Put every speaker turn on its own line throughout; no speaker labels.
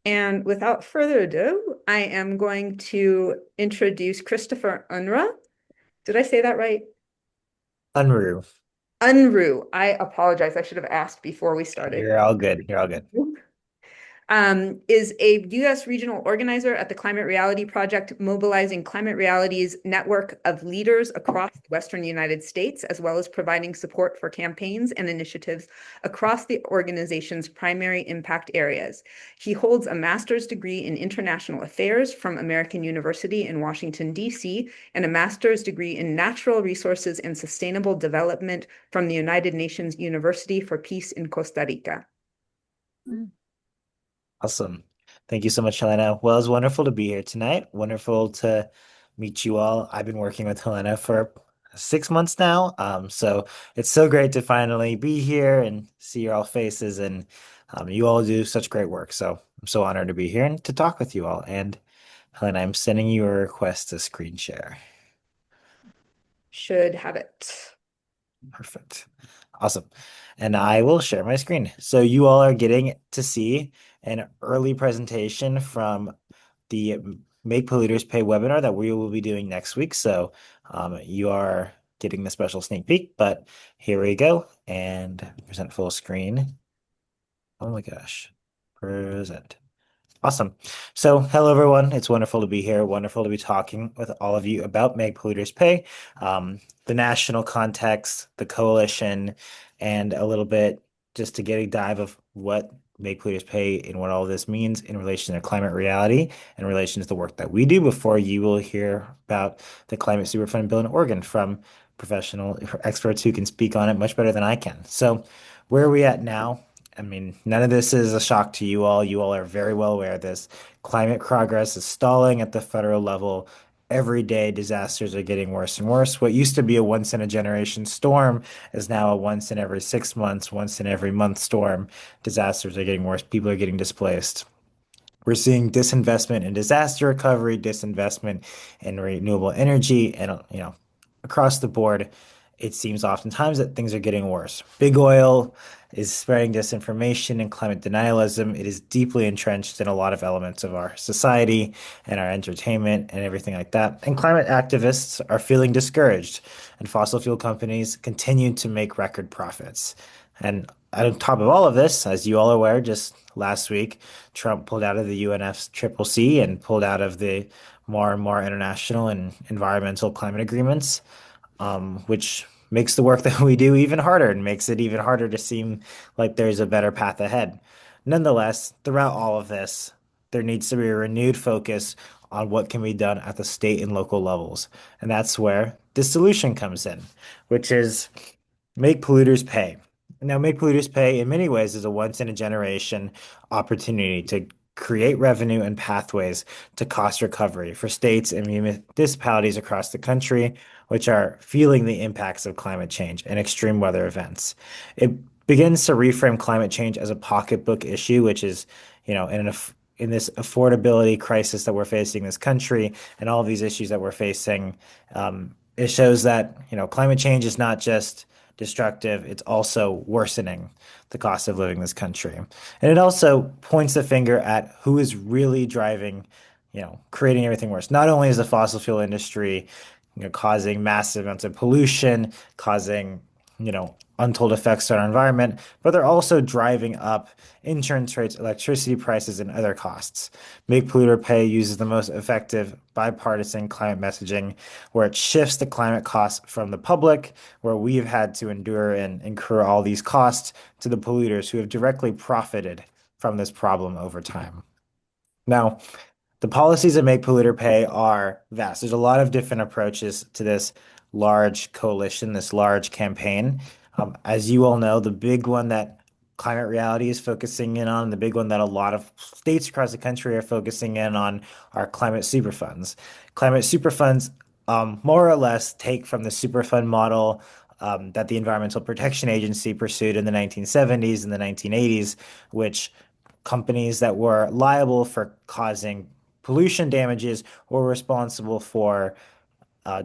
And without further ado, I am going to introduce Christopher Unruh. Did I say that right?
Unruh.
Unruh. I apologize. I should have asked before we started.
You're all good. You're all good.
Is a U.S. regional organizer at the Climate Reality Project, mobilizing Climate Reality's network of leaders across the Western United States, as well as providing support for campaigns and initiatives across the organization's primary impact areas. He holds a master's degree in international affairs from American University in Washington, D.C., and a master's degree in natural resources and sustainable development from the United Nations University for Peace in Costa Rica.
Awesome. Thank you so much, Helena. Well, it's wonderful to be here tonight. Wonderful to meet you all. I've been working with Helena for 6 months now. So it's so great to finally be here and see your all faces, and you all do such great work. So I'm so honored to be here and to talk with you all. And Helena, I'm sending you a request to screen share.
Should have it.
Perfect. Awesome. And I will share my screen. So you all are getting to see an early presentation from the Make Polluters Pay webinar that we will be doing next week. So you are getting the special sneak peek, but here we go. And present full screen. Oh my gosh. Present. Awesome. So, hello everyone. It's wonderful to be here. Wonderful to be talking with all of you about Make Polluters Pay, the national context, the coalition, and a little bit just to get a dive of what Make Polluters Pay and what all this means in relation to climate reality, in relation to the work that we do. Before you will hear about the Climate Superfund bill in Oregon from professional experts who can speak on it much better than I can. So, where are we at now? I mean, none of this is a shock to you all. You all are very well aware of this. Climate progress is stalling at the federal level. Every day, disasters are getting worse and worse. What used to be a once in a generation storm is now a once in every 6 months, once in every month storm. Disasters are getting worse. People are getting displaced. We're seeing disinvestment in disaster recovery, disinvestment in renewable energy, and across the board, it seems oftentimes that things are getting worse. Big oil is spreading disinformation and climate denialism. It is deeply entrenched in a lot of elements of our society and our entertainment and everything like that. And climate activists are feeling discouraged, and fossil fuel companies continue to make record profits. And on top of all of this, as you all are aware, just last week, Trump pulled out of the UNFCCC and pulled out of the more and more international and environmental climate agreements, which makes the work that we do even harder and makes it even harder to seem like there's a better path ahead. Nonetheless, throughout all of this, there needs to be a renewed focus on what can be done at the state and local levels. And that's where this solution comes in, which is make polluters pay. Now, Make Polluters Pay in many ways is a once in a generation opportunity to create revenue and pathways to cost recovery for states and municipalities across the country, which are feeling the impacts of climate change and extreme weather events. It begins to reframe climate change as a pocketbook issue, which is, in this affordability crisis that we're facing in this country and all of these issues that we're facing, it shows that, climate change is not just destructive, it's also worsening the cost of living in this country. And it also points the finger at who is really driving, creating everything worse. Not only is the fossil fuel industry, causing massive amounts of pollution, causing, untold effects on our environment, but they're also driving up insurance rates, electricity prices, and other costs. Make Polluter Pay uses the most effective bipartisan climate messaging, where it shifts the climate costs from the public, where we've had to endure and incur all these costs, to the polluters who have directly profited from this problem over time. Now, the policies that Make Polluter Pay are vast. There's a lot of different approaches to this large coalition, this large campaign. As you all know, the big one that Climate Reality is focusing in on, the big one that a lot of states across the country are focusing in on, are climate superfunds. Climate superfunds, more or less, take from the superfund model that the Environmental Protection Agency pursued in the 1970s and the 1980s, which companies that were liable for causing pollution damages were responsible for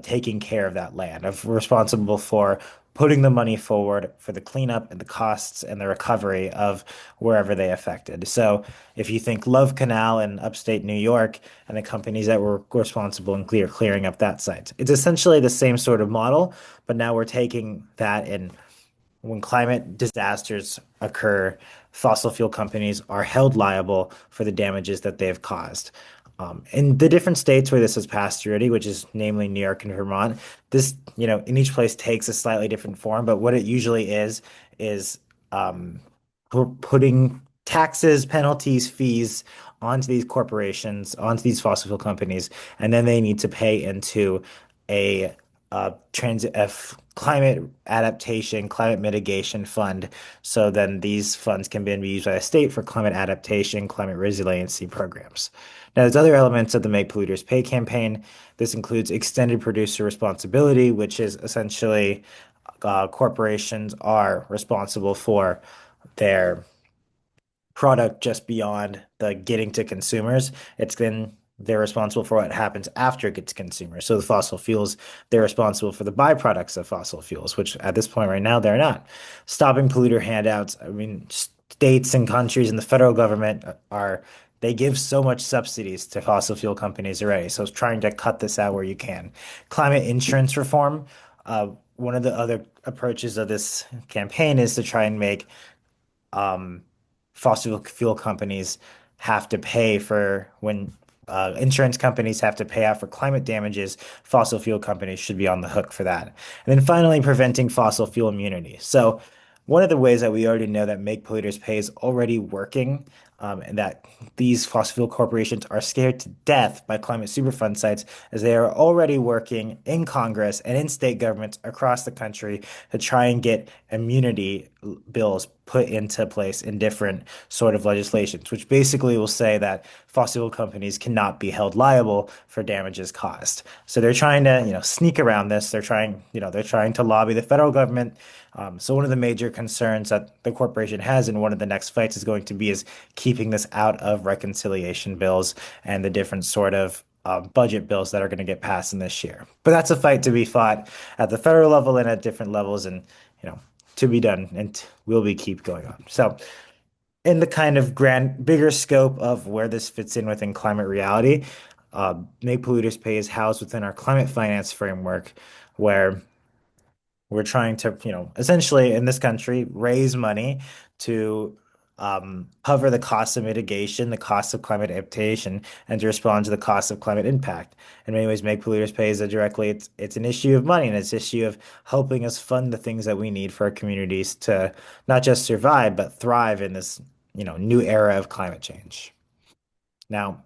taking care of that land, of responsible for putting the money forward for the cleanup and the costs and the recovery of wherever they affected. So if you think Love Canal in upstate New York and the companies that were responsible in clearing up that site, it's essentially the same sort of model, but now we're taking that and when climate disasters occur, fossil fuel companies are held liable for the damages that they've caused. In the different states where this has passed already, which is namely New York and Vermont, this, in each place takes a slightly different form, but what it usually is um, putting taxes, penalties, fees onto these corporations, onto these fossil fuel companies, and then they need to pay into a climate adaptation, climate mitigation fund. So then these funds can then be used by the state for climate adaptation, climate resiliency programs. Now, there's other elements of the Make Polluters Pay campaign. This includes extended producer responsibility, which is essentially corporations are responsible for their product just beyond the getting to consumers. It's then they're responsible for what happens after it gets to consumers. So the fossil fuels, they're responsible for the byproducts of fossil fuels, which at this point right now they're not. Stopping polluter handouts. I mean, states and countries and the federal government are they give so much subsidies to fossil fuel companies already. So it's trying to cut this out where you can. Climate insurance reform. One of the other approaches of this campaign is to try and make um, fossil fuel companies have to pay for when insurance companies have to pay out for climate damages, fossil fuel companies should be on the hook for that. And then finally, preventing fossil fuel immunity. So one of the ways that we already know that Make Polluters Pay is already working, and that these fossil fuel corporations are scared to death by climate superfund sites, is they are already working in Congress and in state governments across the country to try and get immunity bills put into place in different sort of legislations, which basically will say that fossil fuel companies cannot be held liable for damages caused. So they're trying to, sneak around this. They're trying to lobby the federal government. So one of the major concerns that the corporation has in one of the next fights is going to be is keeping this out of reconciliation bills and the different sort of budget bills that are going to get passed in this year. But that's a fight to be fought at the federal level and at different levels, and to be done, and will be keep going on. So, in the kind of bigger scope of where this fits in within climate reality, Make Polluters Pay is housed within our climate finance framework, where we're trying to, essentially in this country, raise money to cover the cost of mitigation, the cost of climate adaptation, and to respond to the cost of climate impact. In many ways, Make Polluters Pay is it's an issue of money, and it's an issue of helping us fund the things that we need for our communities to not just survive, but thrive in this, new era of climate change. Now,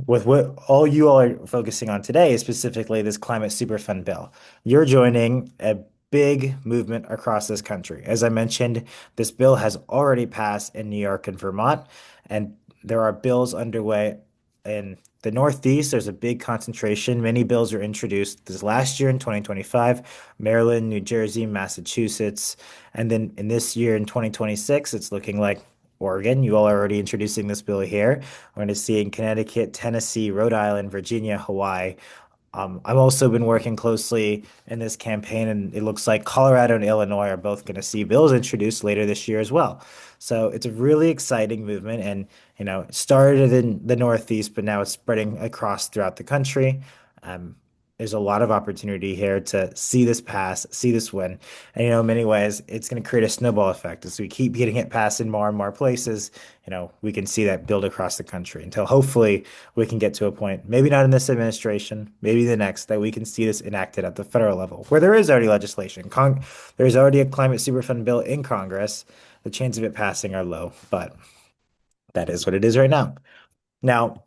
with what you all are focusing on today is specifically this climate superfund bill. You're joining a big movement across this country. As I mentioned, this bill has already passed in New York and Vermont, and there are bills underway in the Northeast. There's a big concentration. Many bills were introduced this last year in 2025, Maryland, New Jersey, Massachusetts, and then in this year in 2026, it's looking like Oregon. You all are already introducing this bill here. We're going to see in Connecticut, Tennessee, Rhode Island, Virginia, Hawaii. I've also been working closely in this campaign, and it looks like Colorado and Illinois are both going to see bills introduced later this year as well. So it's a really exciting movement, and it started in the Northeast, but now it's spreading across throughout the country. There's a lot of opportunity here to see this pass, see this win. And, in many ways, it's going to create a snowball effect. As we keep getting it passed in more and more places, we can see that build across the country until hopefully we can get to a point, maybe not in this administration, maybe the next, that we can see this enacted at the federal level, where there is already legislation. There's already a climate superfund bill in Congress. The chance of it passing are low, but that is what it is right now. Now,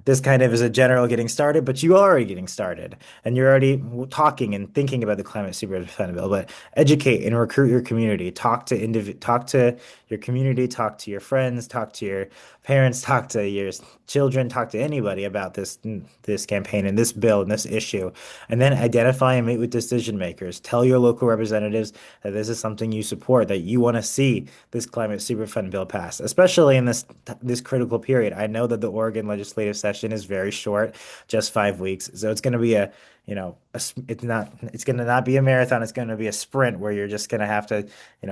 this kind of is a general getting started, but you are already getting started and you're already talking and thinking about the climate super fund bill. But educate and recruit your community. Talk to your community, talk to your friends, talk to your parents, talk to your children, talk to anybody about this campaign and this bill and this issue. And then identify and meet with decision makers. Tell your local representatives that this is something you support, that you want to see this climate super fund bill pass, especially in this critical period. I know that the Oregon legislative session session is very short, just 5 weeks. So it's going to be it's going to not be a marathon. It's going to be a sprint where you're just going to have to,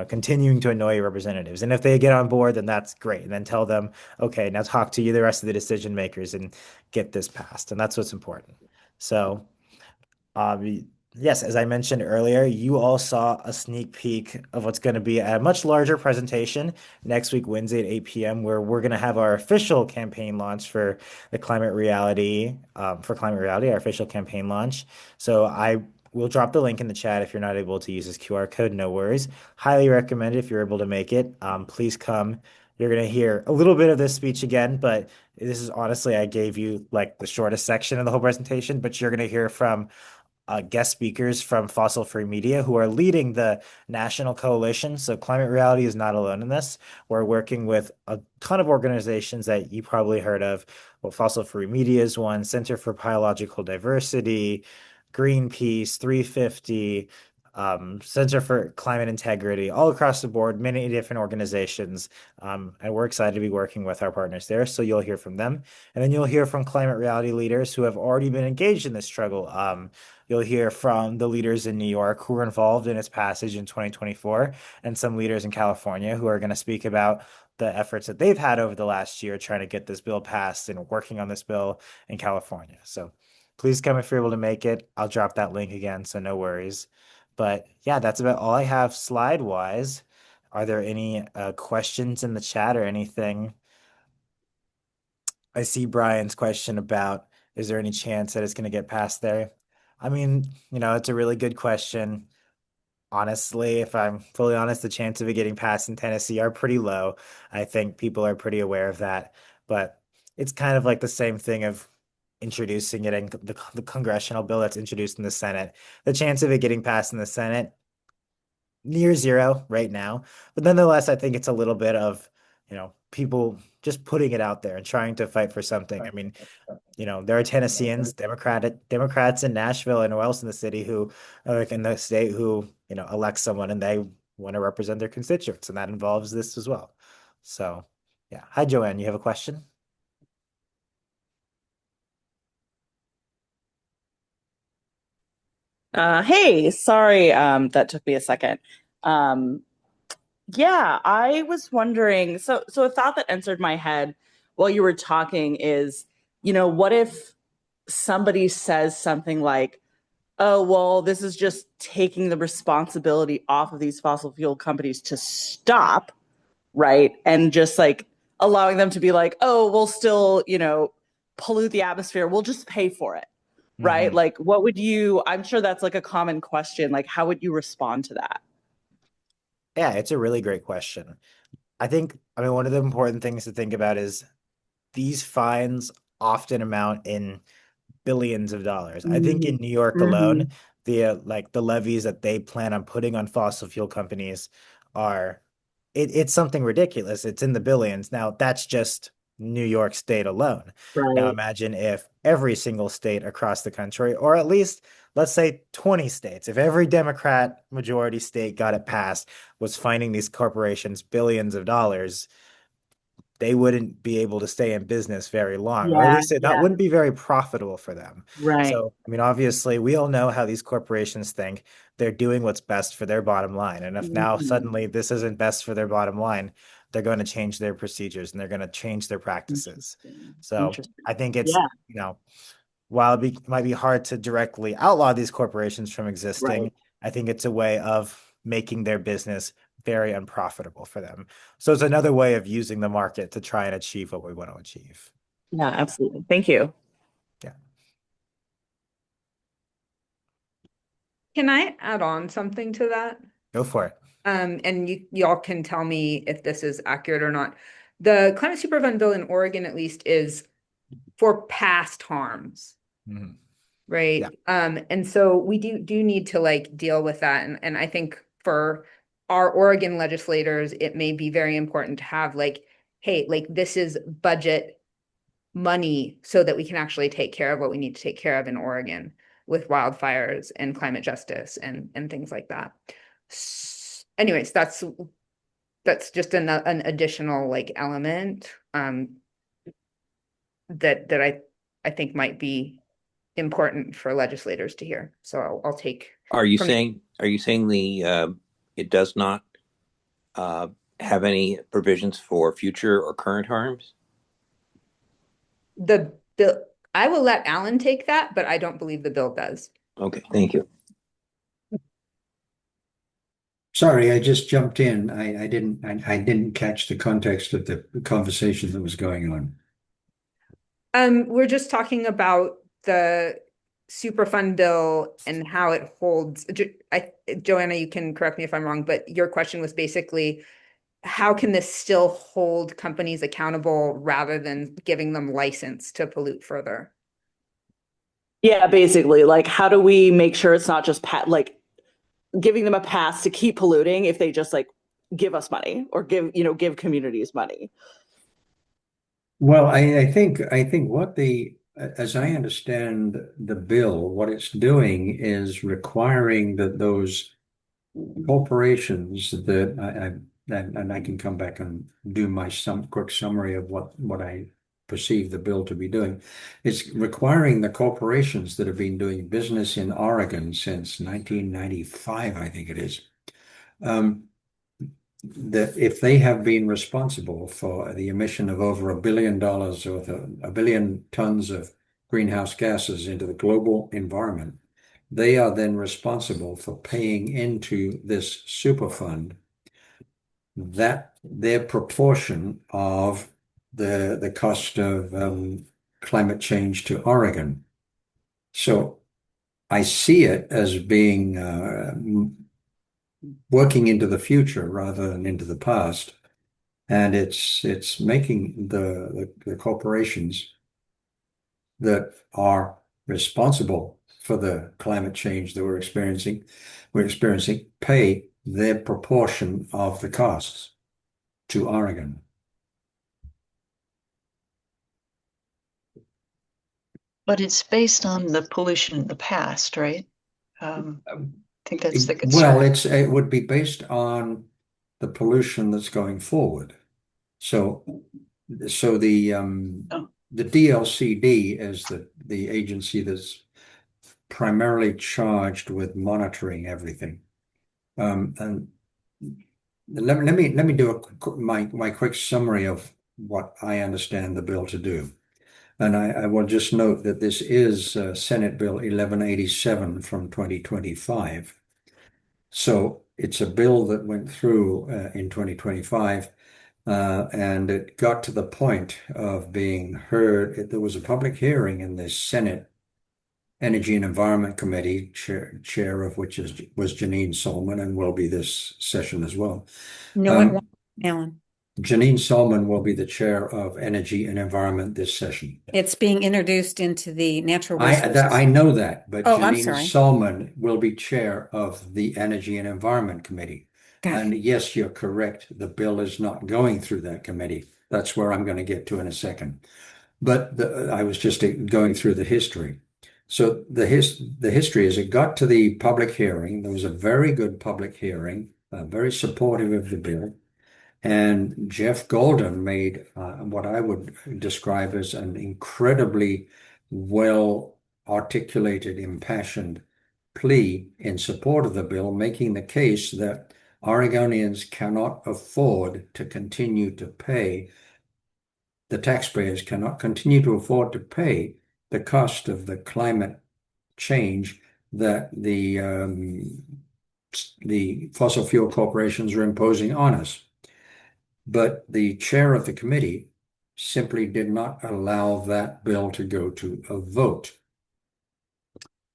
continuing to annoy your representatives. And if they get on board, then that's great. And then tell them, okay, now talk to you, the rest of the decision makers, and get this passed. And that's what's important. So, yes, as I mentioned earlier, you all saw a sneak peek of what's going to be a much larger presentation next week, Wednesday at 8 p.m., where we're going to have our official campaign launch for the Climate Reality, our official campaign launch. So I will drop the link in the chat if you're not able to use this QR code, no worries. Highly recommend it if you're able to make it. Please come. You're going to hear a little bit of this speech again, but this is honestly, I gave you like the shortest section of the whole presentation, but you're going to hear from guest speakers from fossil free media who are leading the national coalition. So Climate Reality is not alone in this. We're working with a ton of organizations that you probably heard of. Well, Fossil Free Media is one, Center for Biological Diversity, Greenpeace, 350, Center for Climate Integrity, all across the board, many different organizations. And we're excited to be working with our partners there. So you'll hear from them. And then you'll hear from climate reality leaders who have already been engaged in this struggle. You'll hear from the leaders in New York who were involved in its passage in 2024, and some leaders in California who are going to speak about the efforts that they've had over the last year trying to get this bill passed and working on this bill in California. So please come if you're able to make it. I'll drop that link again, so no worries. But yeah, that's about all I have slide wise. Are there any questions in the chat or anything? I see Brian's question about is there any chance that it's going to get passed there? I mean, it's a really good question. Honestly, if I'm fully honest, the chance of it getting passed in Tennessee are pretty low. I think people are pretty aware of that. But it's kind of like the same thing of introducing it in the congressional bill that's introduced in the Senate. The chance of it getting passed in the Senate near zero right now. But nonetheless, I think it's a little bit of, people just putting it out there and trying to fight for something. I mean, there are Tennesseans, Democrats in Nashville and who else in the city who, like in the state who, elect someone and they want to represent their constituents, and that involves this as well. So, yeah. Hi, Joanne. You have a question?
Hey, sorry, that took me a second. Um, yeah, I was wondering, so a thought that entered my head while you were talking is, what if somebody says something like, "Oh, well, this is just taking the responsibility off of these fossil fuel companies to stop," right? And just like allowing them to be like, "Oh, we'll still, pollute the atmosphere. We'll just pay for it." Right?
Mhm.
Like, I'm sure that's like a common question. Like, how would you respond to that?
Yeah, it's a really great question. I mean, one of the important things to think about is these fines often amount in billions of dollars. I think in
Mhm.
New York alone,
Mhm.
the levies that they plan on putting on fossil fuel companies are it's something ridiculous. It's in the billions. Now, that's just New York State alone. Now,
Right.
imagine if every single state across the country, or at least let's say 20 states, if every Democrat majority state got it passed, was fining these corporations billions of dollars, they wouldn't be able to stay in business very long, or at
Yeah,
least it not
yeah.
wouldn't be very profitable for them.
Right.
So, I mean, obviously, we all know how these corporations think. They're doing what's best for their bottom line. And if now
Mhm.
suddenly this isn't best for their bottom line, they're going to change their procedures and they're going to change their practices.
Interesting.
So,
Interesting.
I think it's,
Yeah,
while it might be hard to directly outlaw these corporations from
right.
existing, I think it's a way of making their business very unprofitable for them. So it's another way of using the market to try and achieve what we want to achieve.
Yeah, absolutely. Thank you.
Yeah,
Can I add on something to that?
go for it.
And y'all can tell me if this is accurate or not. The climate super fund bill in Oregon, at least, is for past harms,
Mhm. Yeah.
right? And so we do need to like deal with that. And I think for our Oregon legislators, it may be very important to have like, hey, like this is budget money so that we can actually take care of what we need to take care of in Oregon with wildfires and climate justice and things like that. Anyways, that's just an additional like element that I I think might be important for legislators to hear. So I'll take.
Are you
from-
saying the it does not have any provisions for future or current harms?
The bill, I will let Alan take that, but I don't believe the bill does.
Okay, thank you.
Sorry, I just jumped in. I didn't catch the context of the conversation that was going on.
We're just talking about the Superfund bill and how it holds. Joanna, you can correct me if I'm wrong, but your question was basically, how can this still hold companies accountable rather than giving them license to pollute further?
Yeah, basically, like, how do we make sure it's not just like giving them a pass to keep polluting if they just like give us money or give communities money?
Well, I think as I understand the bill, what it's doing is requiring that those corporations and I can come back and do my quick summary of what I perceive the bill to be doing. It's requiring the corporations that have been doing business in Oregon since 1995, I think it is, that if they have been responsible for the emission of over $1 billion or 1 billion tons of greenhouse gases into the global environment, they are then responsible for paying into this Superfund that their proportion of the cost of climate change to Oregon. So I see it as being working into the future rather than into the past, and it's making the corporations that are responsible for the climate change that we're experiencing pay their proportion of the costs to Oregon.
But it's based on the pollution in the past, right? I think that's the
Well,
concern.
it would be based on the pollution that's going forward. So the the DLCD is the agency that's primarily charged with monitoring everything. And let me do my quick summary of what I understand the bill to do. And I will just note that this is Senate Bill 1187 from 2025. So it's a bill that went through in 2025, and it got to the point of being heard. There was a public hearing in the Senate Energy and Environment Committee, chair of which was Janine Solman and will be this session as well.
No, it won't, Alan.
Janine Solman will be the chair of Energy and Environment this session.
It's being introduced into the natural resources.
I know that, but
Oh, I'm
Janine
sorry.
Solman will be chair of the Energy and Environment Committee.
Got
And
it.
yes, you're correct. The bill is not going through that committee. That's where I'm going to get to in a second. But I was just going through the history. So the history is it got to the public hearing. There was a very good public hearing, very supportive of the bill. And Jeff Golden made what I would describe as an incredibly well articulated, impassioned plea in support of the bill, making the case that Oregonians cannot afford to continue to pay, the taxpayers cannot continue to afford to pay the cost of the climate change that the fossil fuel corporations are imposing on us. But the chair of the committee simply did not allow that bill to go to a vote.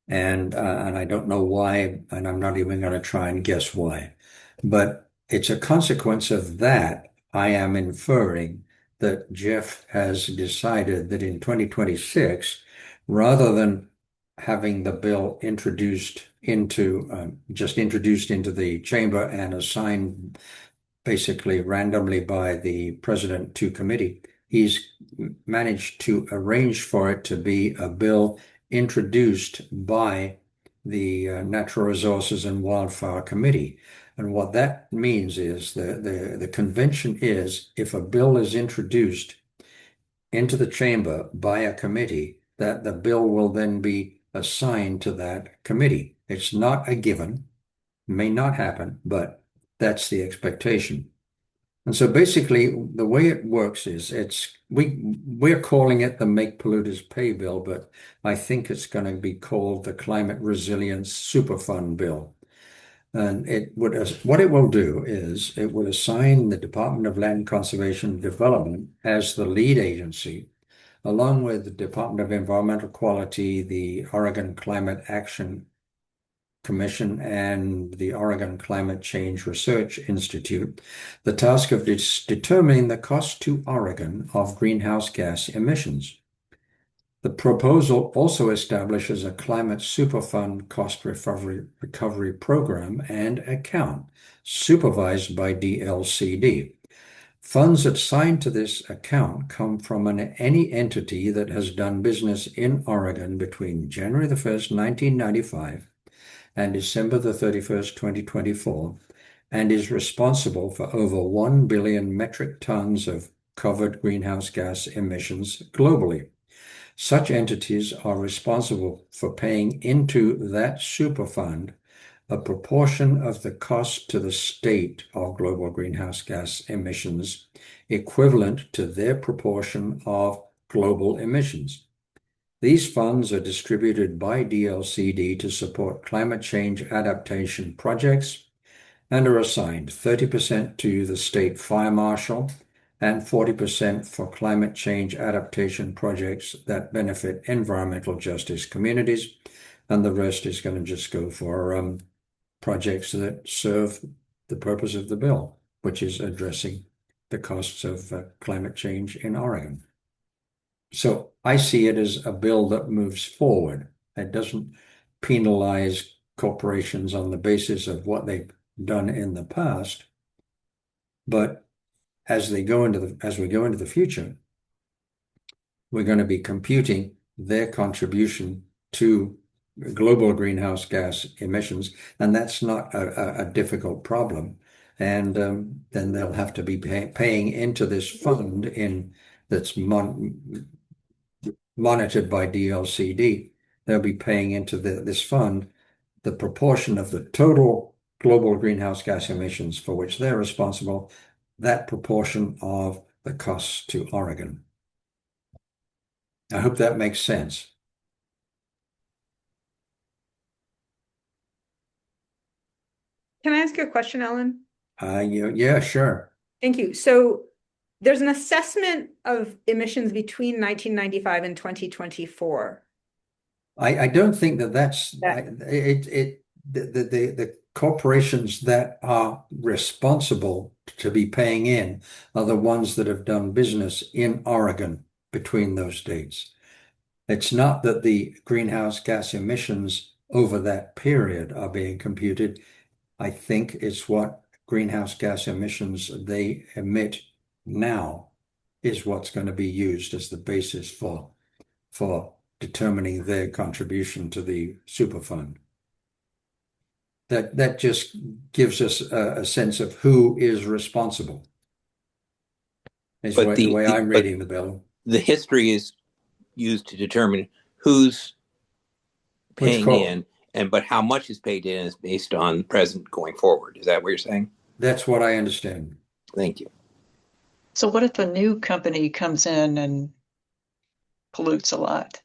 And I don't know why, and I'm not even going to try and guess why. But it's a consequence of that, I am inferring that Jeff has decided that in 2026, rather than having the bill introduced into the chamber and assigned basically randomly by the president to committee, he's managed to arrange for it to be a bill introduced by the Natural Resources and Wildfire Committee. And what that means is the convention is if a bill is introduced into the chamber by a committee, that the bill will then be assigned to that committee. It's not a given, may not happen, but that's the expectation. And so basically the way it works is we're calling it the Make Polluters Pay bill, but I think it's going to be called the Climate Resilience Superfund bill. And what it will do is it will assign the Department of Land Conservation and Development as the lead agency, along with the Department of Environmental Quality, the Oregon Climate Action Commission, and the Oregon Climate Change Research Institute, the task of determining the cost to Oregon of greenhouse gas emissions. The proposal also establishes a climate superfund cost recovery program and account supervised by DLCD. Funds assigned to this account come from any entity that has done business in Oregon between January the 1st, 1995 and December the 31st, 2024, and is responsible for over 1 billion metric tons of covered greenhouse gas emissions globally. Such entities are responsible for paying into that superfund a proportion of the cost to the state of global greenhouse gas emissions equivalent to their proportion of global emissions. These funds are distributed by DLCD to support climate change adaptation projects and are assigned 30% to the state fire marshal and 40% for climate change adaptation projects that benefit environmental justice communities, and the rest is going to just go for projects that serve the purpose of the bill, which is addressing the costs of climate change in Oregon. So I see it as a bill that moves forward. It doesn't penalize corporations on the basis of what they've done in the past, but as we go into the future, we're going to be computing their contribution to global greenhouse gas emissions, and that's not a difficult problem. And then they'll have to be paying into this fund that's monitored by DLCD. They'll be paying into this fund the proportion of the total global greenhouse gas emissions for which they're responsible, that proportion of the costs to Oregon. I hope that makes sense.
Can I ask you a question, Ellen?
Yeah, sure.
Thank you. So there's an assessment of emissions between 1995 and 2024.
I don't think that's the corporations that are responsible to be paying in are the ones that have done business in Oregon between those dates. It's not that the greenhouse gas emissions over that period are being computed. I think it's what greenhouse gas emissions they emit now is what's going to be used as the basis for determining their contribution to the Superfund. That just gives us a sense of who is responsible. Is the way I'm reading the bill.
The history is used to determine who's paying in, but how much is paid in is based on present going forward. Is that what you're saying?
That's what I understand.
Thank you.
So what if a new company comes in and pollutes a lot?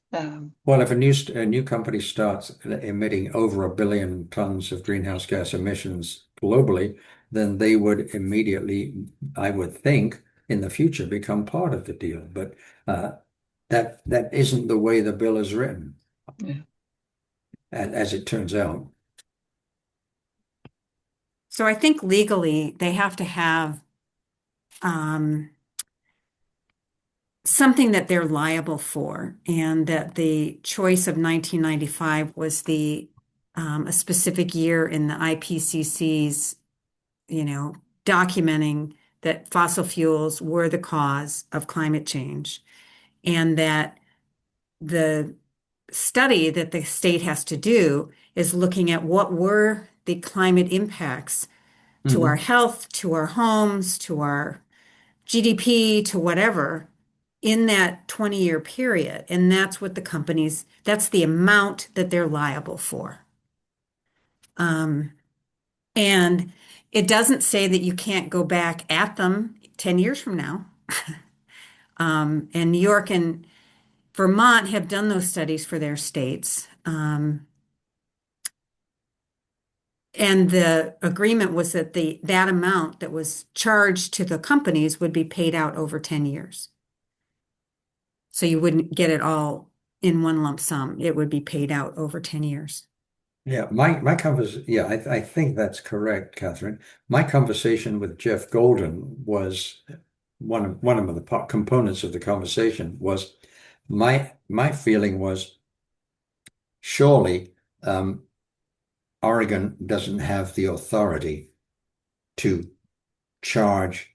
Well, if a new company starts emitting over 1 billion tons of greenhouse gas emissions globally, then they would immediately, I would think, in the future become part of the deal. But that isn't the way the bill is written, as it turns out.
So I think legally they have to have something that they're liable for, and that the choice of 1995 was a specific year in the IPCC's, documenting that fossil fuels were the cause of climate change, and that the study that the state has to do is looking at what were the climate impacts to our health, to our homes, to our GDP, to whatever, in that 20-year period. And that's what the companies, that's the amount that they're liable for. And it doesn't say that you can't go back at them 10 years from now. And New York and Vermont have done those studies for their states. And the agreement was that that amount that was charged to the companies would be paid out over 10 years. So you wouldn't get it all in one lump sum. It would be paid out over 10 years.
Yeah, I think that's correct, Catherine. My conversation with Jeff Golden was one of the components of the conversation was my feeling was surely Oregon doesn't have the authority to charge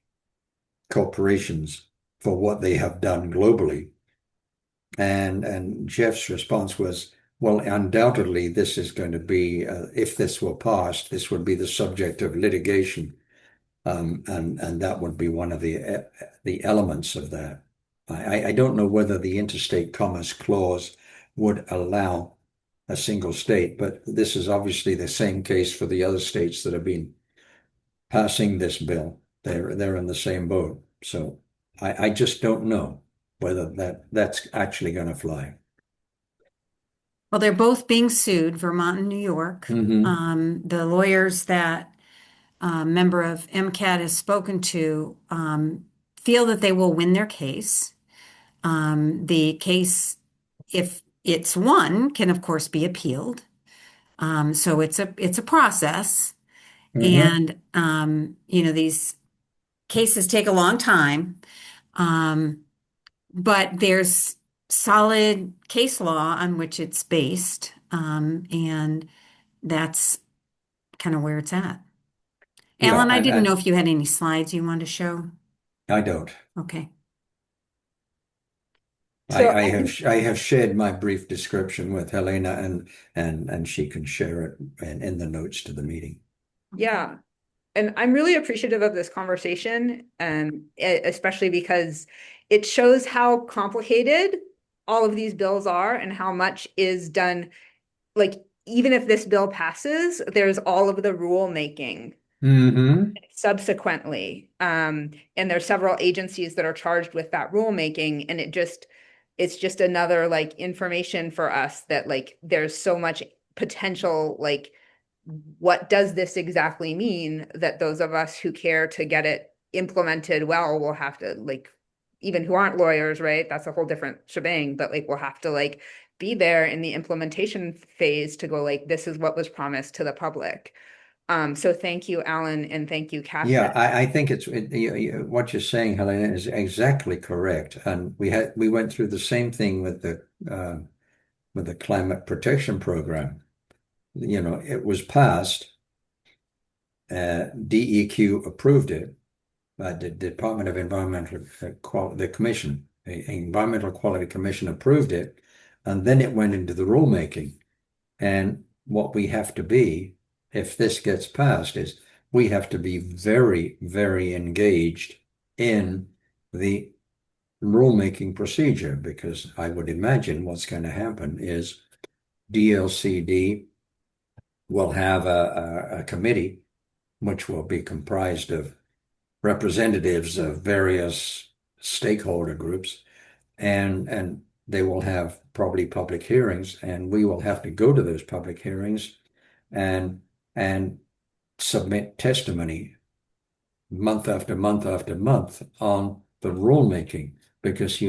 corporations for what they have done globally. And Jeff's response was, well, undoubtedly, this is going to be, if this were passed, this would be the subject of litigation, and that would be one of the elements of that. I don't know whether the Interstate Commerce Clause would allow a single state, but this is obviously the same case for the other states that have been passing this bill. They're in the same boat. So I just don't know whether that's actually going to fly.
Well, they're both being sued, Vermont and New York. The lawyers that a member of MCAT has spoken to feel that they will win their case. The case, if it's won, can of course be appealed. So it's a process. And these cases take a long time. But there's solid case law on which it's based, and that's kind of where it's at. Alan, I didn't know if you had any slides you wanted to show.
I don't.
Okay.
So
I have shared my brief description with Helena, and she can share it in the notes to the meeting.
Yeah. And I'm really appreciative of this conversation, especially because it shows how complicated all of these bills are and how much is done. Like, even if this bill passes, there's all of the rulemaking subsequently. And there's several agencies that are charged with that rulemaking. And it's just another like information for us that like there's so much potential, like, what does this exactly mean, that those of us who care to get it implemented well will have to, like, even who aren't lawyers, right? That's a whole different shebang, but like we'll have to like be there in the implementation phase to go like, this is what was promised to the public. So thank you, Alan, and thank you, Catherine.
Yeah, I think what you're saying, Helena, is exactly correct. And we went through the same thing with the climate protection program. It was passed. DEQ approved it. The Department of Environmental Quality, the Environmental Quality Commission approved it, and then it went into the rulemaking. And what we have to be, if this gets passed, is we have to be very, very engaged in the rulemaking procedure, because I would imagine what's going to happen is DLCD will have a committee which will be comprised of representatives of various stakeholder groups, and they will have probably public hearings, and we will have to go to those public hearings and submit testimony month after month after month on the rulemaking, because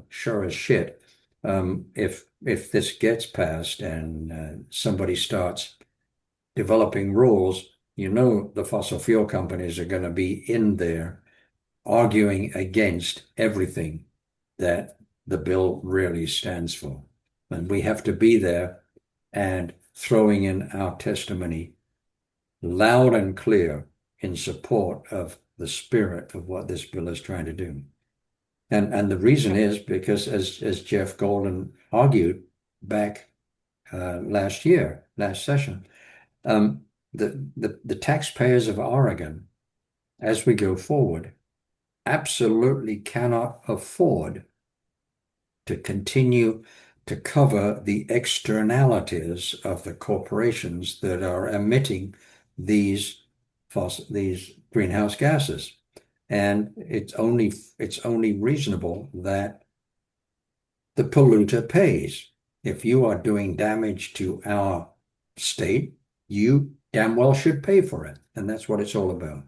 sure as shit, if this gets passed and somebody starts developing rules, the fossil fuel companies are going to be in there arguing against everything that the bill really stands for. And we have to be there and throwing in our testimony loud and clear in support of the spirit of what this bill is trying to do. And the reason is because, as Jeff Golden argued back last session, the taxpayers of Oregon, as we go forward, absolutely cannot afford to continue to cover the externalities of the corporations that are emitting these greenhouse gases. And it's only reasonable that the polluter pays. If you are doing damage to our state, you damn well should pay for it. And that's what it's all about.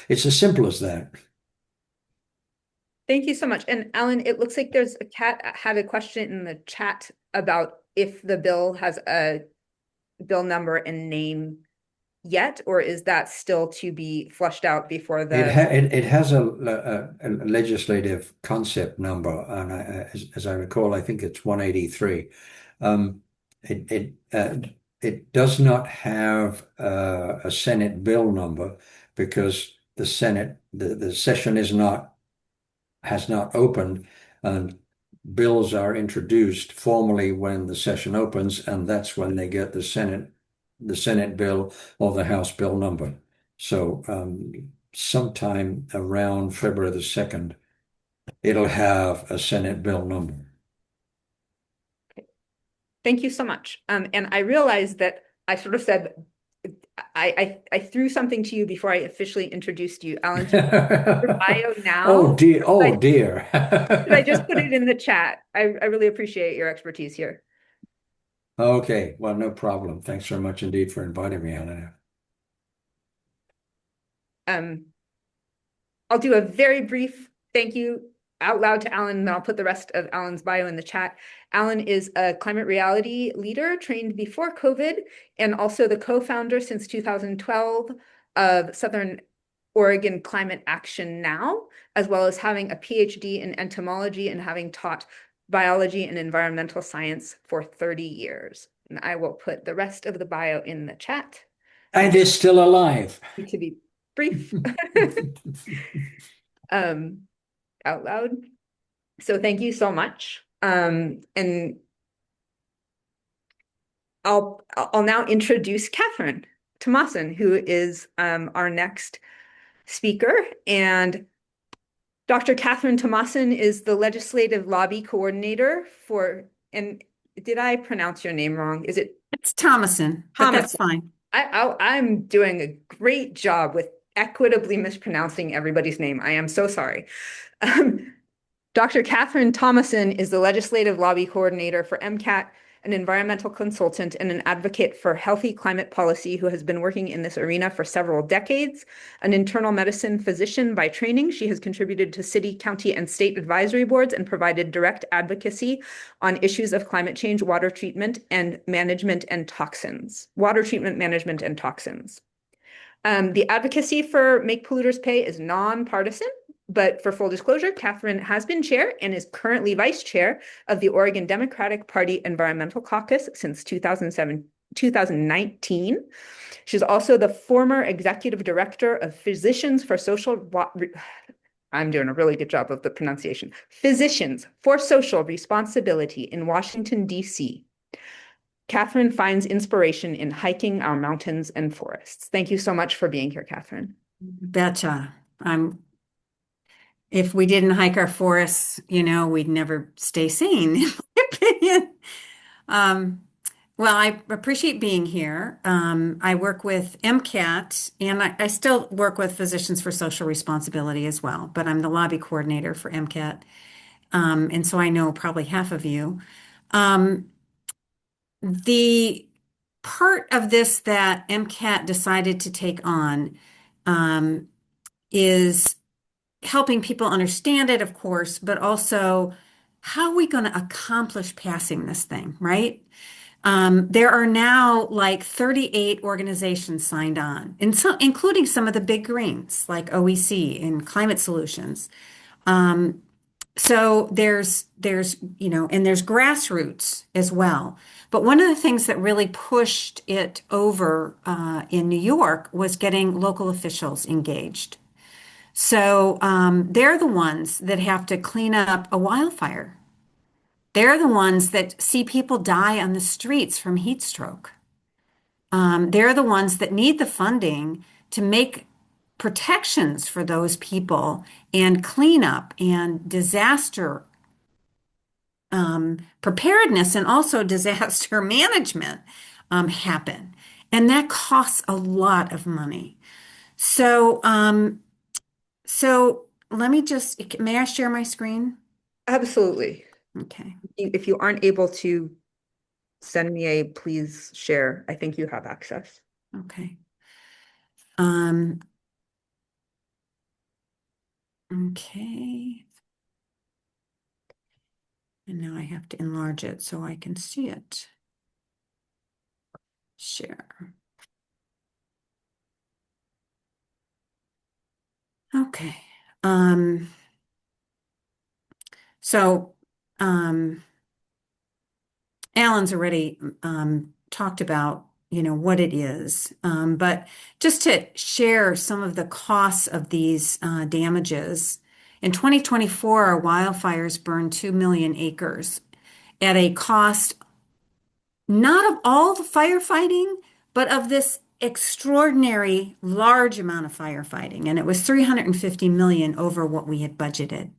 It's as simple as that.
Thank you so much. And Alan, it looks like there's a cat had a question in the chat about if the bill has a bill number and name yet, or is that still to be flushed out before
it has a legislative concept number, and as I recall, I think it's 183. It does not have a Senate bill number because the session has not opened, and bills are introduced formally when the session opens, and that's when they get the Senate bill or the House bill number. So sometime around February the 2nd, it'll have a Senate bill number.
Thank you so much. And I realized that I sort of said, I threw something to you before I officially introduced you, Alan. Your bio now.
Oh dear. Oh dear.
I just put it in the chat. I really appreciate your expertise here.
Okay. Well, no problem. Thanks very much indeed for inviting me, Anna.
I'll do a very brief thank you out loud to Alan, and I'll put the rest of Alan's bio in the chat. Alan is a climate reality leader trained before COVID and also the co-founder since 2012 of Southern Oregon Climate Action Now, as well as having a PhD in entomology and having taught biology and environmental science for 30 years. And I will put the rest of the bio in the chat.
And is still alive.
To be brief. Out loud. So thank you so much. And I'll now introduce Catherine Thomasson, who is our next speaker. And Dr. Catherine Thomasson is the legislative lobby coordinator for, and did I pronounce your name wrong? Is it?
It's Thomasson, but that's fine.
I'm doing a great job with equitably mispronouncing everybody's name. I am so sorry. Dr. Catherine Thomasson is the legislative lobby coordinator for MCAT, an environmental consultant and an advocate for healthy climate policy who has been working in this arena for several decades. An internal medicine physician by training, she has contributed to city, county, and state advisory boards and provided direct advocacy on issues of climate change, water treatment, and management and toxins. Water treatment, management, and toxins. The advocacy for Make Polluters Pay is nonpartisan, but for full disclosure, Catherine has been chair and is currently vice chair of the Oregon Democratic Party Environmental Caucus since 2019. She's also the former executive director of Physicians for Social, I'm doing a really good job of the pronunciation, Physicians for Social Responsibility in Washington, D.C. Catherine finds inspiration in hiking our mountains and forests. Thank you so much for being here, Catherine.
Betcha. If we didn't hike our forests, we'd never stay sane, in my opinion. Well, I appreciate being here. I work with MCAT, and I still work with Physicians for Social Responsibility as well, but I'm the lobby coordinator for MCAT. And so I know probably half of you. The part of this that MCAT decided to take on is helping people understand it, of course, but also how are we going to accomplish passing this thing, right? There are now like 38 organizations signed on, and including some of the big greens like OEC and Climate Solutions. So there's and there's grassroots as well. But one of the things that really pushed it over in New York was getting local officials engaged. So they're the ones that have to clean up a wildfire. They're the ones that see people die on the streets from heat stroke. They're the ones that need the funding to make protections for those people and cleanup and disaster preparedness and also disaster management happen. And that costs a lot of money. So, so let me just, may I share my screen?
Absolutely.
Okay.
If you aren't able to send me a please share, I think you have access.
Okay. Okay. And now I have to enlarge it so I can see it. Share. Okay. So Alan's already talked about, what it is, but just to share some of the costs of these damages. In 2024, our wildfires burned 2 million acres at a cost not of all the firefighting, but of this extraordinary large amount of firefighting. And it was 350 million over what we had budgeted.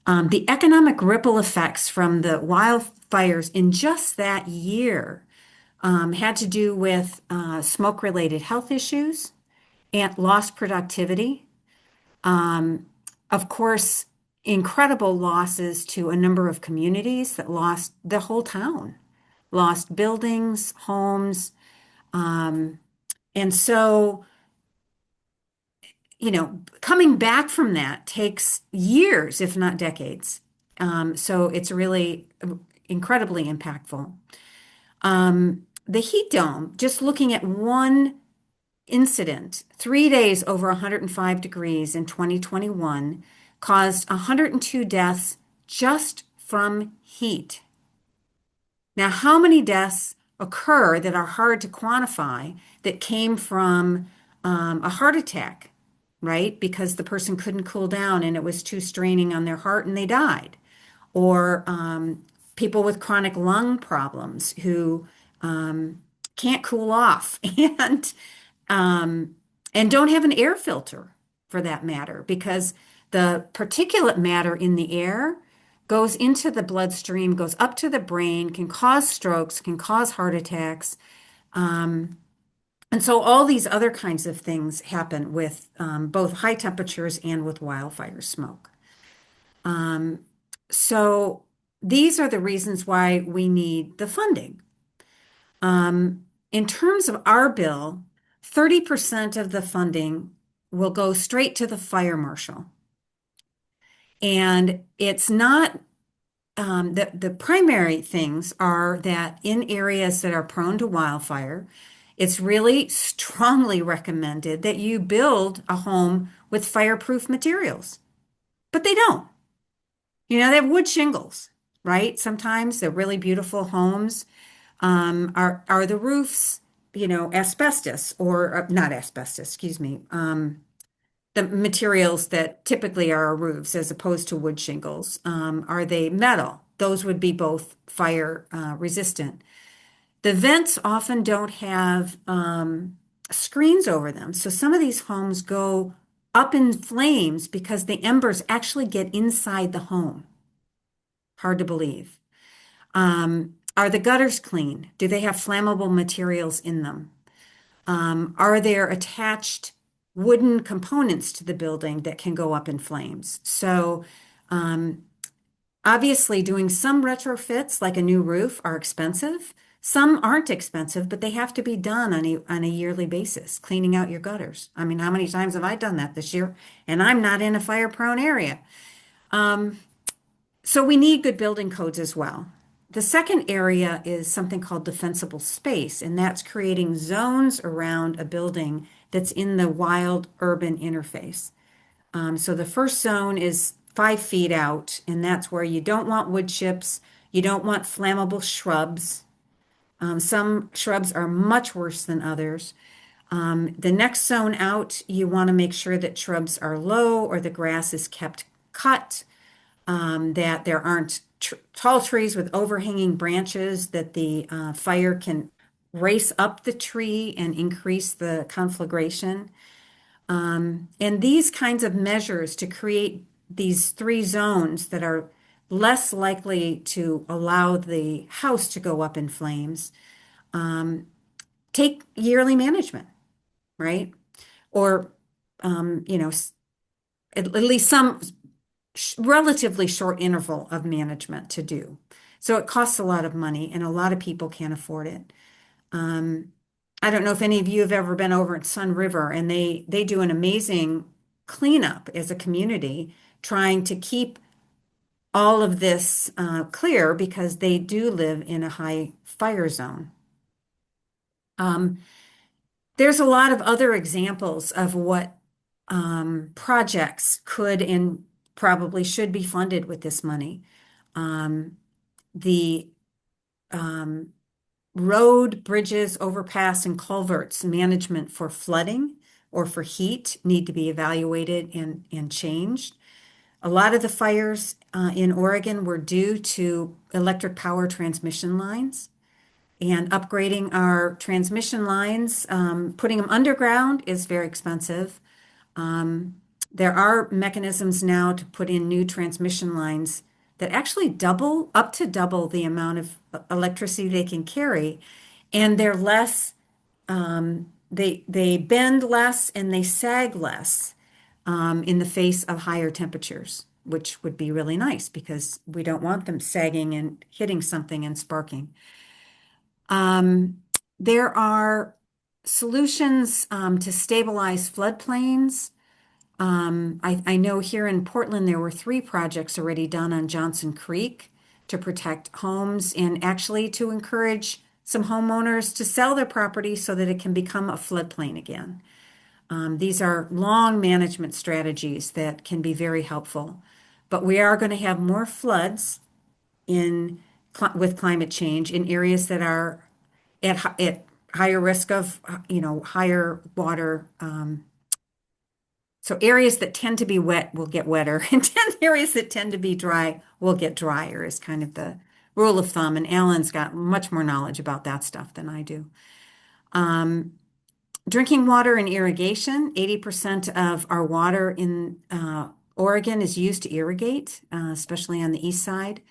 The economic ripple effects from the wildfires in just that year had to do with smoke-related health issues and lost productivity. Of course, incredible losses to a number of communities that lost the whole town, lost buildings, homes. And so, coming back from that takes years, if not decades. So it's really incredibly impactful. The heat dome, just looking at one incident, 3 days over 105 degrees in 2021, caused 102 deaths just from heat. Now, how many deaths occur that are hard to quantify that came from a heart attack, right? Because the person couldn't cool down and it was too straining on their heart and they died. Or people with chronic lung problems who can't cool off and don't have an air filter for that matter, because the particulate matter in the air goes into the bloodstream, goes up to the brain, can cause strokes, can cause heart attacks. And so all these other kinds of things happen with both high temperatures and with wildfire smoke. So these are the reasons why we need the funding. In terms of our bill, 30% of the funding will go straight to the fire marshal. And it's not, the primary things are that in areas that are prone to wildfire, it's really strongly recommended that you build a home with fireproof materials. But they don't. They have wood shingles, right? Sometimes they're really beautiful homes. Are the roofs, asbestos or not asbestos, excuse me, the materials that typically are roofs as opposed to wood shingles? Are they metal? Those would be both fire resistant. The vents often don't have screens over them. So some of these homes go up in flames because the embers actually get inside the home. Hard to believe. Are the gutters clean? Do they have flammable materials in them? Are there attached wooden components to the building that can go up in flames? So obviously doing some retrofits like a new roof are expensive. Some aren't expensive, but they have to be done on a yearly basis, cleaning out your gutters. I mean, how many times have I done that this year? And I'm not in a fire-prone area. So we need good building codes as well. The second area is something called defensible space, and that's creating zones around a building that's in the wild urban interface. So the first zone is 5 feet out, and that's where you don't want wood chips, you don't want flammable shrubs. Some shrubs are much worse than others. The next zone out, you want to make sure that shrubs are low or the grass is kept cut, that there aren't tall trees with overhanging branches, that the fire can race up the tree and increase the conflagration. And these kinds of measures to create these 3 zones that are less likely to allow the house to go up in flames, take yearly management, right? Or, at least some relatively short interval of management to do. So it costs a lot of money, and a lot of people can't afford it. I don't know if any of you have ever been over at Sun River, and they do an amazing cleanup as a community, trying to keep all of this clear because they do live in a high fire zone. There's a lot of other examples of what projects could and probably should be funded with this money. The road, bridges, overpass, and culverts management for flooding or for heat need to be evaluated and changed. A lot of the fires in Oregon were due to electric power transmission lines. And upgrading our transmission lines, putting them underground is very expensive. There are mechanisms now to put in new transmission lines that actually up to double the amount of electricity they can carry, and they're less. They bend less and they sag less in the face of higher temperatures, which would be really nice because we don't want them sagging and hitting something and sparking. There are solutions to stabilize floodplains. I know here in Portland, there were 3 projects already done on Johnson Creek to protect homes and actually to encourage some homeowners to sell their property so that it can become a floodplain again. These are long management strategies that can be very helpful, but we are going to have more floods with climate change in areas that are at higher risk of, higher water. So areas that tend to be wet will get wetter, and areas that tend to be dry will get drier is kind of the rule of thumb. And Alan's got much more knowledge about that stuff than I do. Drinking water and irrigation, 80% of our water in Oregon is used to irrigate, especially on the east side.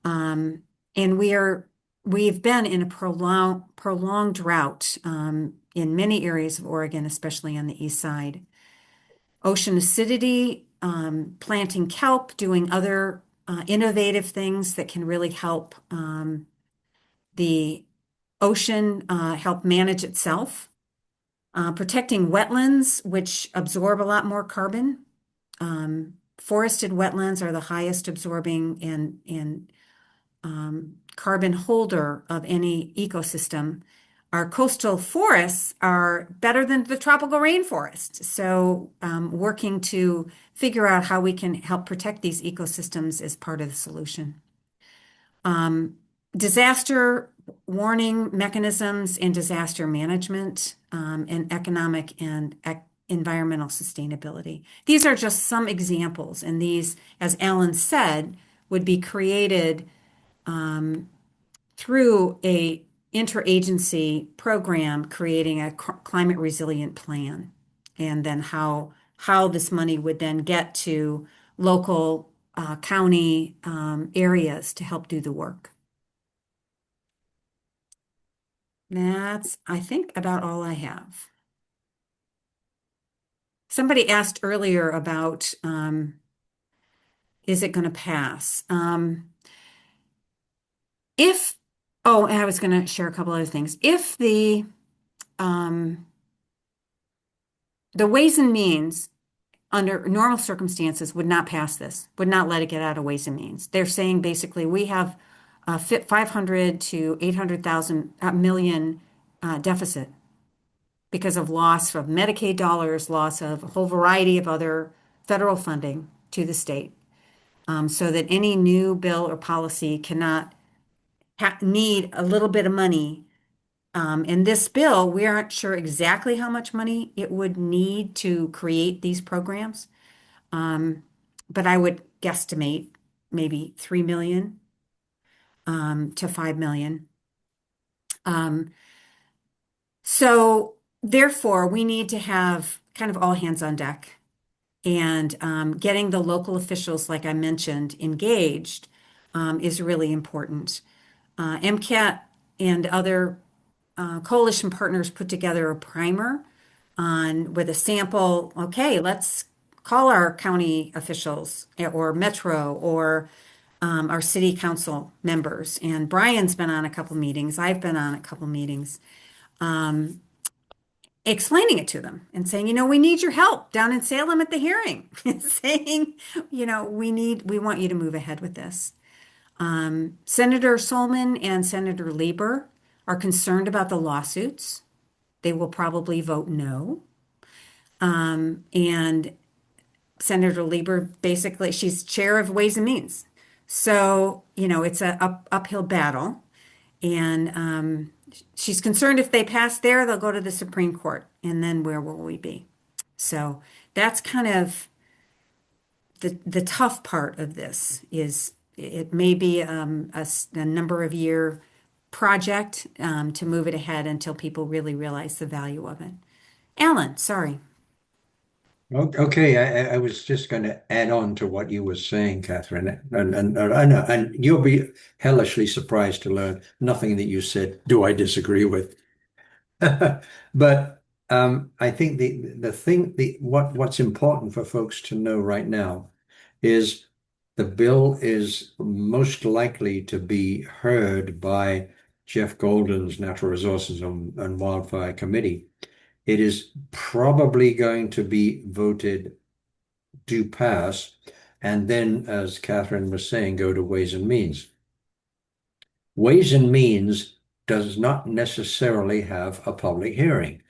And we've been in a prolonged drought in many areas of Oregon, especially on the east side. Ocean acidity, planting kelp, doing other innovative things that can really help the ocean help manage itself. Protecting wetlands, which absorb a lot more carbon. Forested wetlands are the highest absorbing and carbon holder of any ecosystem. Our coastal forests are better than the tropical rainforest. So working to figure out how we can help protect these ecosystems is part of the solution. Disaster warning mechanisms and disaster management and economic and environmental sustainability. These are just some examples, and these, as Alan said, would be created through a interagency program creating a climate resilient plan, and then how this money would then get to local county areas to help do the work. That's, I think, about all I have. Somebody asked earlier about is it going to pass? Oh, and I was going to share a couple other things. If the Ways and Means under normal circumstances would not pass this, would not let it get out of Ways and Means. They're saying basically we have a 500 to 800,000 million deficit because of loss of Medicaid dollars, loss of a whole variety of other federal funding to the state, so that any new bill or policy cannot need a little bit of money. In this bill, we aren't sure exactly how much money it would need to create these programs, but I would guesstimate maybe 3 million to 5 million. So therefore, we need to have kind of all hands on deck And getting the local officials, like I mentioned, engaged is really important. MCAT and other coalition partners put together a primer on with a sample. Okay, let's call our county officials or Metro or our city council members. And Brian's been on a couple meetings. I've been on a couple meetings, explaining it to them and saying, we need your help down in Salem at the hearing, saying, we want you to move ahead with this. Senator Solman and Senator Lieber are concerned about the lawsuits. They will probably vote no. And Senator Lieber, basically, she's chair of Ways and Means. So, it's a uphill battle. And she's concerned if they pass there, they'll go to the Supreme Court. And then where will we be? So that's kind of the tough part of this is it may be a number of year project to move it ahead until people really realize the value of it. Alan, sorry.
Okay, I was just going to add on to what you were saying, Catherine, and I know, and you'll be hellishly surprised to learn nothing that you said do I disagree with. But I think what's important for folks to know right now is the bill is most likely to be heard by Jeff Golden's Natural Resources and Wildfire Committee. It is probably going to be voted to pass, and then, as Catherine was saying, go to Ways and Means. Ways and Means does not necessarily have a public hearing.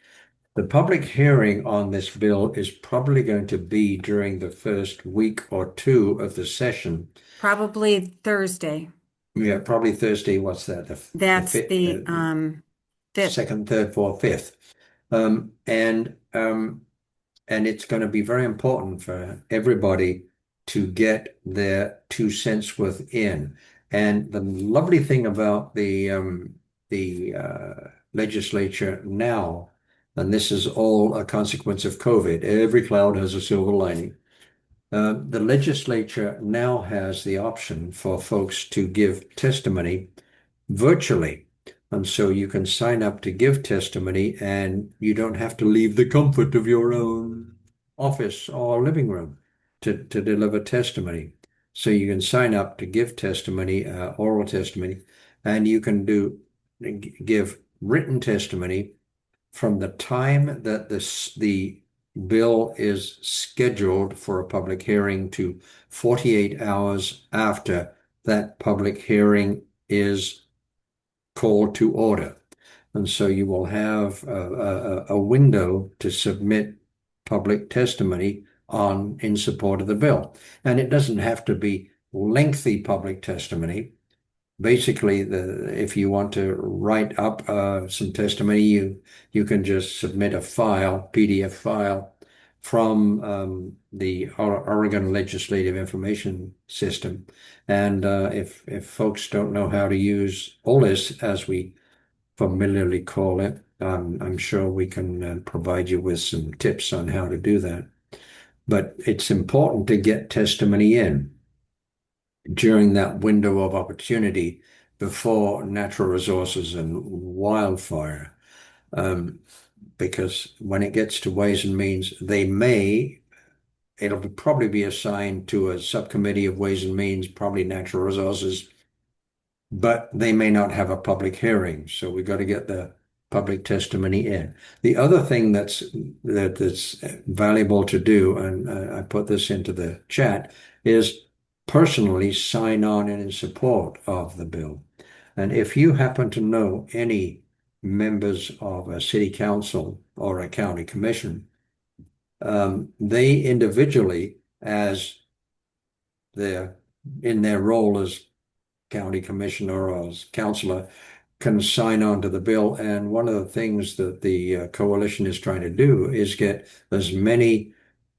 The public hearing on this bill is probably going to be during the first week or two of the session.
Probably Thursday.
Yeah, probably Thursday. What's that?
That's the fifth.
Second, third, fourth, fifth. And it's going to be very important for everybody to get their 2 cents worth in. And the lovely thing about the legislature now, and this is all a consequence of COVID, every cloud has a silver lining. The legislature now has the option for folks to give testimony virtually. And so you can sign up to give testimony and you don't have to leave the comfort of your own office or living room to deliver testimony. So you can sign up to give testimony, oral testimony, and you can give written testimony from the time that the bill is scheduled for a public hearing to 48 hours after that public hearing is called to order. And so you will have a window to submit public testimony in support of the bill. And it doesn't have to be lengthy public testimony. Basically, if you want to write up some testimony, you can just submit a PDF file from the Oregon Legislative Information System. And if folks don't know how to use OLIS, as we familiarly call it, I'm sure we can provide you with some tips on how to do that. But it's important to get testimony in during that window of opportunity before natural resources and wildfire. Because when it gets to Ways and Means, it'll probably be assigned to a subcommittee of Ways and Means, probably natural resources, but they may not have a public hearing. So we've got to get the public testimony in. The other thing that's valuable to do, and I put this into the chat, is personally sign on and in support of the bill. And if you happen to know any members of a city council or a county commission, they individually, in their role as county commissioner or as councilor, can sign on to the bill. And one of the things that the coalition is trying to do is get as many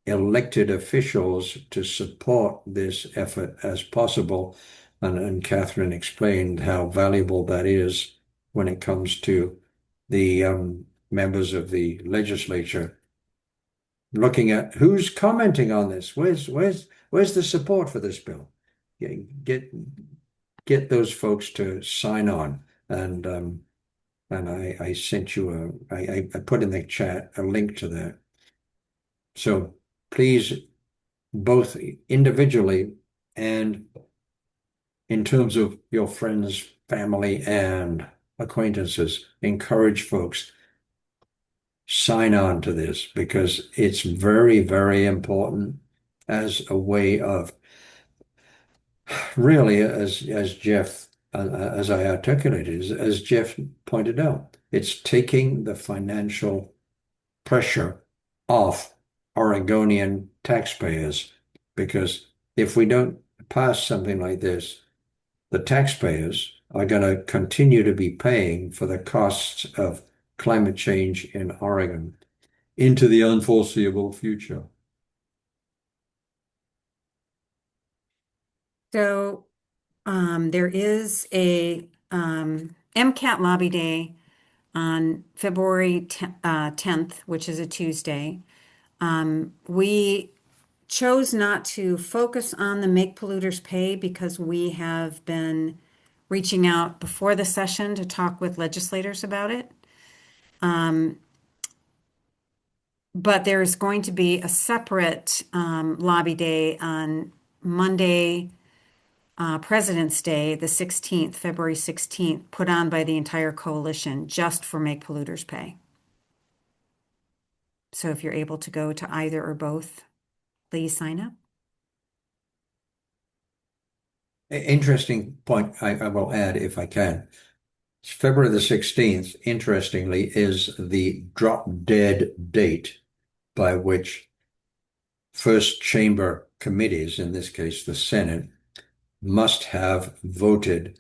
elected officials to support this effort as possible. And Catherine explained how valuable that is when it comes to the members of the legislature looking at who's commenting on this. Where's the support for this bill? Get those folks to sign on. And I sent you I put in the chat a link to that. So please, both individually and in terms of your friends, family, and acquaintances, encourage folks sign on to this because it's very, very important as a way of really, as Jeff, as I articulated, as Jeff pointed out, it's taking the financial pressure off Oregonian taxpayers because if we don't pass something like this, the taxpayers are going to continue to be paying for the costs of climate change in Oregon into the unforeseeable future.
So there is a MCAT Lobby Day on February 10th, which is a Tuesday. We chose not to focus on the Make Polluters Pay because we have been reaching out before the session to talk with legislators about it. But there's going to be a separate lobby day on Monday, President's Day, the 16th, February 16th, put on by the entire coalition just for Make Polluters Pay. So if you're able to go to either or both, please sign up.
Interesting point I will add if I can. February the 16th, interestingly, is the drop dead date by which first chamber committees, in this case the Senate, must have voted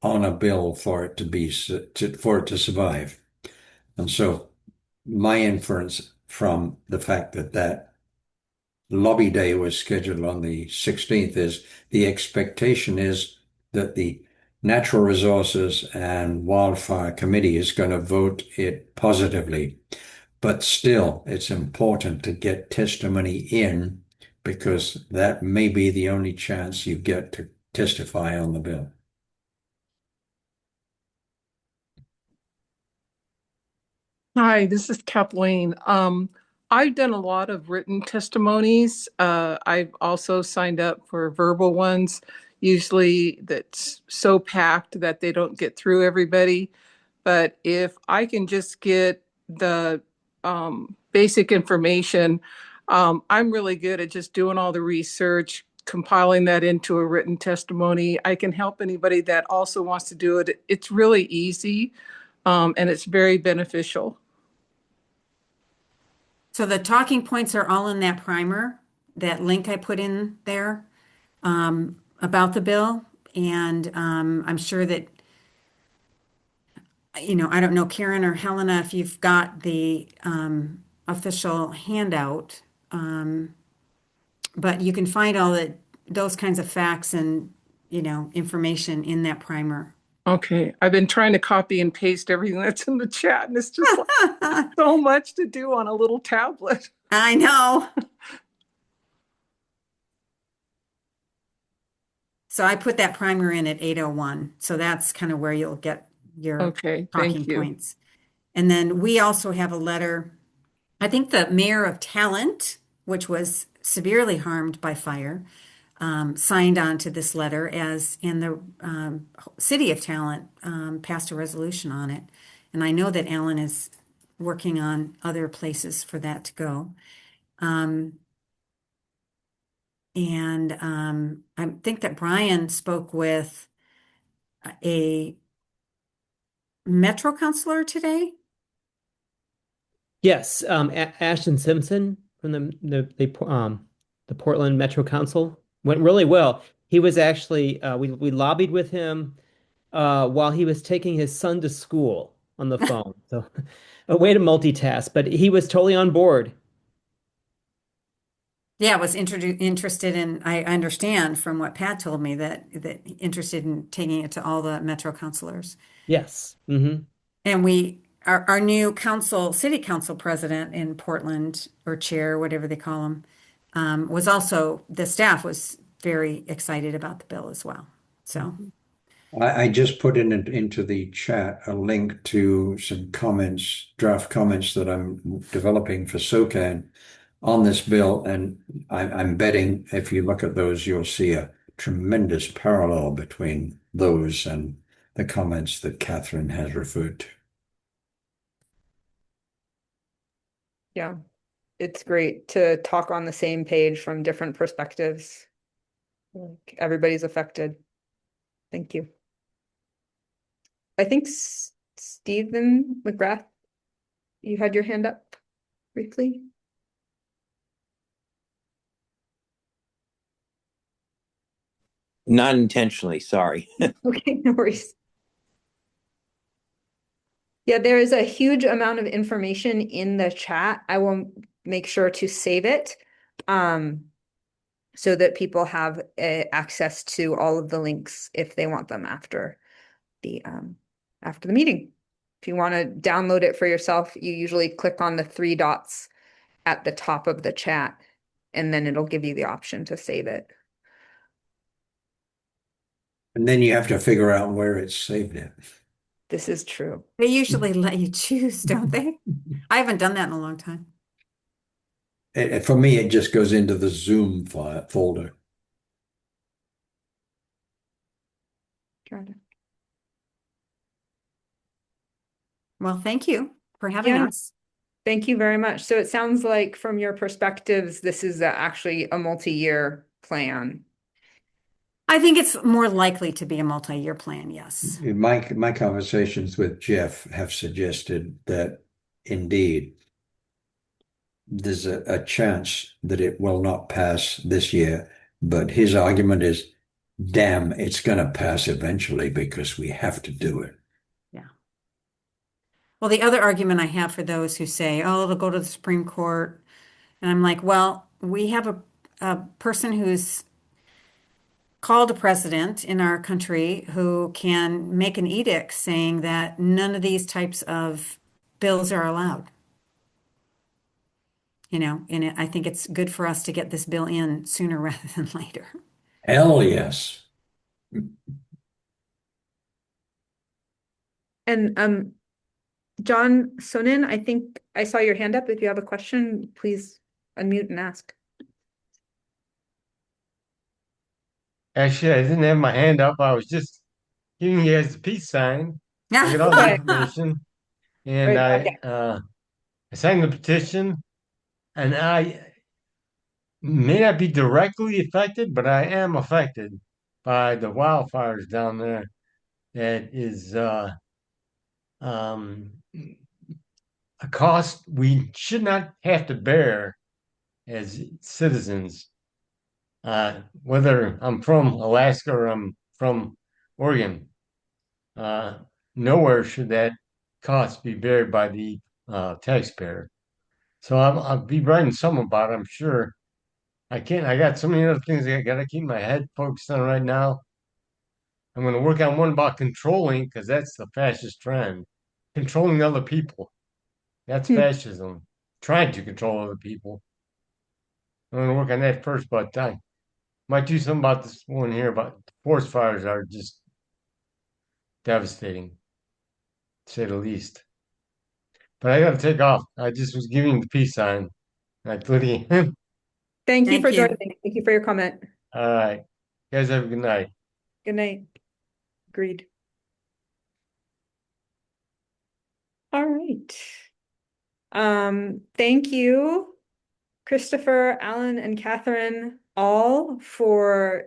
on a bill for it to survive. And so my inference from the fact that lobby day was scheduled on the 16th is the expectation is that the Natural Resources and Wildfire Committee is going to vote it positively. But still, it's important to get testimony in because that may be the only chance you get to testify on the bill.
Hi, this is Kathleen. I've done a lot of written testimonies. I've also signed up for verbal ones, usually that's so packed that they don't get through everybody. But if I can just get the basic information, I'm really good at just doing all the research, compiling that into a written testimony. I can help anybody that also wants to do it. It's really easy, and it's very beneficial.
So the talking points are all in that primer, that link I put in there about the bill. And I'm sure that, I don't know, Karen or Helena, if you've got the official handout, but you can find all those kinds of facts and, information in that primer.
Okay, I've been trying to copy and paste everything that's in the chat, and it's just like so much to do on a little tablet.
I know. So I put that primer in at 8:01. So that's kind of where you'll get your
Okay,
talking
thank you.
points. And then we also have a letter. I think the mayor of Talent, which was severely harmed by fire, signed on to this letter and the city of Talent passed a resolution on it. And I know that Alan is working on other places for that to go. I think that Brian spoke with a Metro counselor today.
Yes, Ashton Simpson from the Portland Metro Council went really well. He was actually we lobbied with him while he was taking his son to school on the phone. So a way to multitask, but he was totally on board.
Yeah, was interested in, I understand from what Pat told me that interested in taking it to all the Metro counselors.
Yes. Mm-hmm.
And our new city council president in Portland, or chair, whatever they call him, was also, the staff was very excited about the bill as well. So,
I just put into the chat a link to some comments, draft comments that I'm developing for SOCAN on this bill, and I'm betting if you look at those, you'll see a tremendous parallel between those and the comments that Catherine has referred to.
Yeah, it's great to talk on the same page from different perspectives. Like everybody's affected. Thank you. I think Stephen McGrath, you had your hand up briefly.
Not intentionally, sorry.
Okay, no worries. Yeah, there is a huge amount of information in the chat. I will make sure to save it so that people have access to all of the links if they want them after the meeting. If you want to download it for yourself, you usually click on the 3 dots at the top of the chat, and then it'll give you the option to save it.
And then you have to figure out where it's saved it.
This is true.
they usually let you choose, don't they? I haven't done that in a long time.
For me, it just goes into the Zoom folder.
Got it.
Well, thank you for having
Yeah.
us.
Thank you very much. So it sounds like from your perspectives, this is actually a multi-year plan.
I think it's more likely to be a multi-year plan, yes.
My conversations with Jeff have suggested that indeed there's a chance that it will not pass this year, but his argument is, damn, it's going to pass eventually because we have to do it.
Yeah. Well, the other argument I have for those who say, oh, it'll go to the Supreme Court, and I'm like, well, we have a person who's called a president in our country who can make an edict saying that none of these types of bills are allowed. And I think it's good for us to get this bill in sooner rather than later.
Hell yes.
And John Sonin, I think I saw your hand up. If you have a question, please unmute and ask.
Actually, I didn't have my hand up. I was just giving you guys the peace sign. I get all the
Okay.
information, and
Right,
I signed the petition, and I may not be directly affected, but I am affected by the wildfires down there. That is um, a cost we should not have to bear as citizens. Whether I'm from Alaska or I'm from Oregon, nowhere should that cost be bared by the taxpayer. So I'll be writing some about it, I'm sure. I got so many other things I got to keep my head focused on right now. I'm going to work on one about controlling, because that's the fascist trend. Controlling other people. That's fascism. Trying to control other people. I'm going to work on that first, but I might do something about this one here about forest fires are just devastating, to say the least. But I got to take off. I just was giving the peace sign. Like, Lydia.
Thank you
Thank
for
you.
joining. Thank you for your comment.
All right. You guys have a good night.
Good night. Agreed. All right. Thank you, Christopher, Alan, and Catherine, all for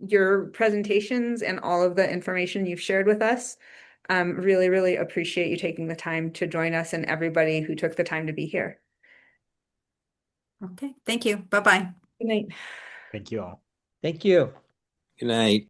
your presentations and all of the information you've shared with us. Really, really appreciate you taking the time to join us and everybody who took the time to be here.
Okay, thank you. Bye-bye.
Good night.
Thank you all.
Thank you.
Good night.